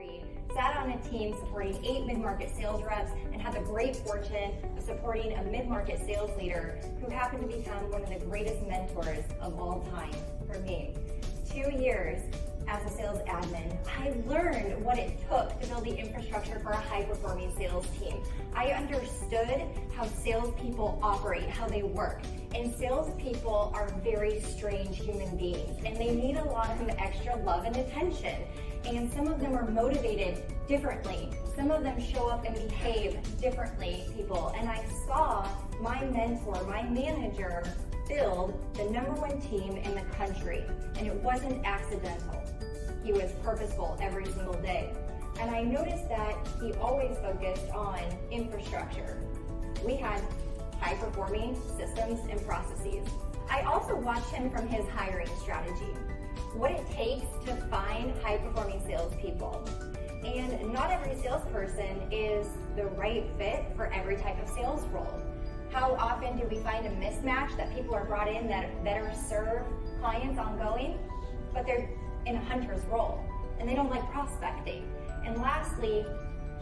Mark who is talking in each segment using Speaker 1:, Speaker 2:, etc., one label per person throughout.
Speaker 1: Mary sat on a team supporting 8 mid-market sales reps and had the great fortune of supporting a mid-market sales leader who happened to become one of the greatest mentors of all time for me. 2 years as a sales admin, I learned what it took to build the infrastructure for a high-performing sales team. I understood how salespeople operate, how they work. And salespeople are very strange human beings, and they need a lot of extra love and attention. And some of them are motivated differently. Some of them show up and behave differently, people. And I saw my mentor, my manager, build the #1 team in the country. And it wasn't accidental. He was purposeful every single day. And I noticed that he always focused on infrastructure. We had high-performing systems and processes. I also watched him from his hiring strategy, what it takes to find high-performing salespeople. And not every salesperson is the right fit for every type of sales role. How often do we find a mismatch that people are brought in that better serve clients ongoing, but they're in a hunter's role and they don't like prospecting? And lastly,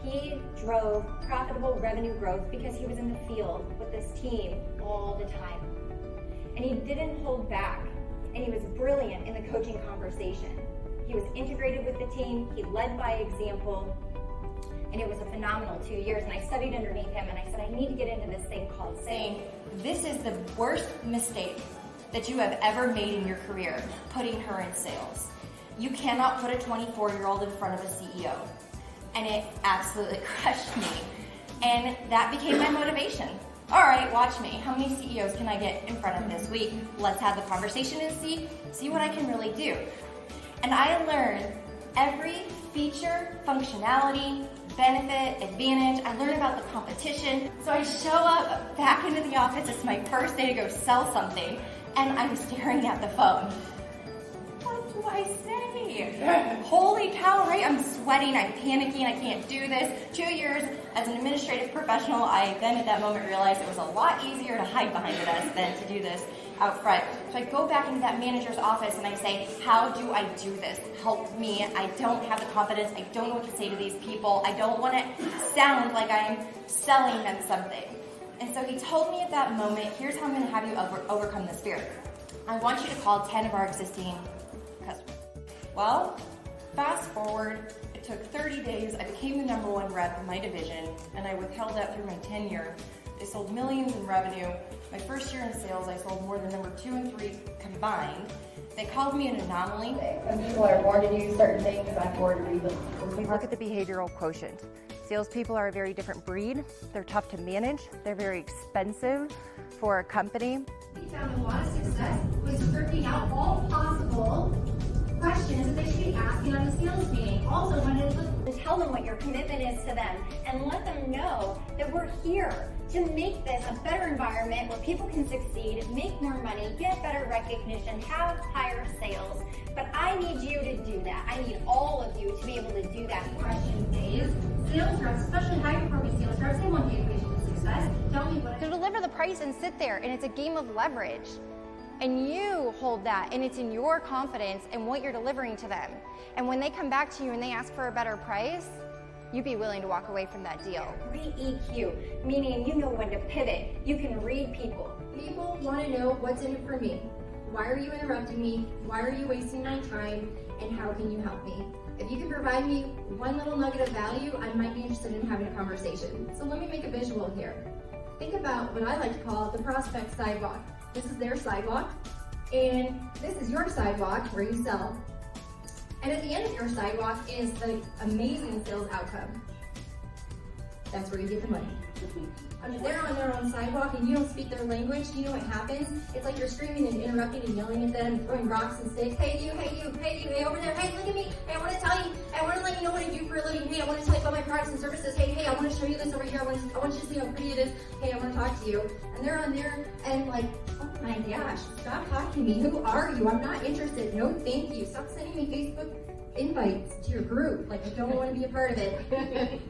Speaker 1: he drove profitable revenue growth because he was in the field with this team all the time. And he didn't hold back, and he was brilliant in the coaching conversation. He was integrated with the team, he led by example, and it was a phenomenal 2 years. And I studied underneath him, and I said, I need to get into this thing called saying, this is the worst mistake that you have ever made in your career, putting her in sales. You cannot put a 24-year-old in front of a CEO. And it absolutely crushed me. And that became my motivation. All right, watch me. How many CEOs can I get in front of this week? Let's have the conversation and see what I can really do. And I learned every feature, functionality, benefit, advantage. I learned about the competition. So I show up back into the office. It's my first day to go sell something, and I'm staring at the phone. What do I say? Holy cow, right? I'm sweating, I'm panicking, I can't do this. 2 years as an administrative professional, I then at that moment realized it was a lot easier to hide behind a desk than to do this out front. So I go back into that manager's office and I say, how do I do this? Help me. I don't have the confidence. I don't know what to say to these people. I don't want to sound like I'm selling them something. And so he told me at that moment, here's how I'm going to have you overcome this fear. I want you to call 10 of our existing customers. Well, fast forward, it took 30 days. I became the #1 rep in my division, and I withheld that through my tenure. I sold millions in revenue. My first year in sales, I sold more than #2 and 3 combined. They called me an anomaly.
Speaker 2: When people are born to do certain things, I'm born to read them.
Speaker 3: Look at the behavioral quotient. Salespeople are a very different breed. They're tough to manage. They're very expensive for a company.
Speaker 4: We found a lot of success was scripting out all possible questions that they should be asking on a sales meeting. Also, wanted to
Speaker 1: tell them what your commitment is to them and let them know that we're here to make this a better environment where people can succeed, make more money, get better recognition, have higher sales. But I need you to do that. I need all of you to be able to do that.
Speaker 4: question is, sales reps, especially high-performing sales reps, they want the equation to success. Tell me what
Speaker 5: To deliver the price and sit there, and it's a game of leverage. And you hold that, and it's in your confidence and what you're delivering to them. And when they come back to you and they ask for a better price, you'd be willing to walk away from that deal.
Speaker 1: Re-EQ, meaning you know when to pivot. You can read people.
Speaker 4: people want to know what's in it for me. Why are you interrupting me? Why are you wasting my time? And how can you help me? If you can provide me one little nugget of value, I might be interested in having a conversation. So let me make a visual here. Think about what I like to call the prospect sidewalk. This is their sidewalk, and this is your sidewalk where you sell. And at the end of your sidewalk is the amazing sales outcome. That's where you get the money. If they're on their own sidewalk and you don't speak their language, you know what happens? It's like you're screaming and interrupting and yelling at them, throwing rocks and sticks. Hey you, hey you, hey you, hey over there, hey look at me, hey I want to tell you, I want to let you know what I do for a living, hey I want to tell you about my products and services, hey I want to show you this over here, I want you to see how pretty it is, hey I want to talk to you. And they're on there and like, oh my gosh, stop talking to me, who are you? I'm not interested, no thank you, stop sending me Facebook invites to your group, like I don't want to be a part of it.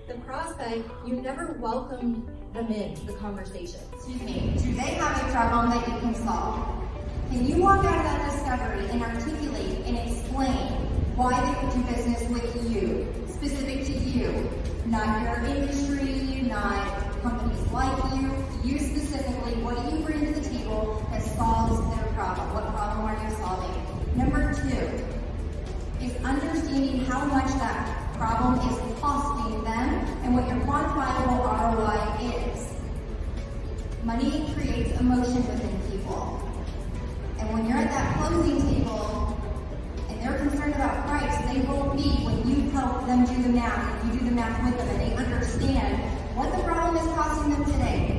Speaker 4: The prospect, you never welcome them into the conversation. Excuse me, do they have a problem that you can solve? Can you walk out of that discovery and articulate and explain
Speaker 6: why they would do business with you, specific to you, not your industry, not companies like you. You specifically, what do you bring to the table that solves their problem? What problem are you solving? Number 2 is understanding how much that problem is costing them and what your quantifiable ROI is. Money creates emotion within people. And when you're at that closing table and they're concerned about price, they will be when you help them do the math, and you do the math with them, and they understand what the problem is costing them today.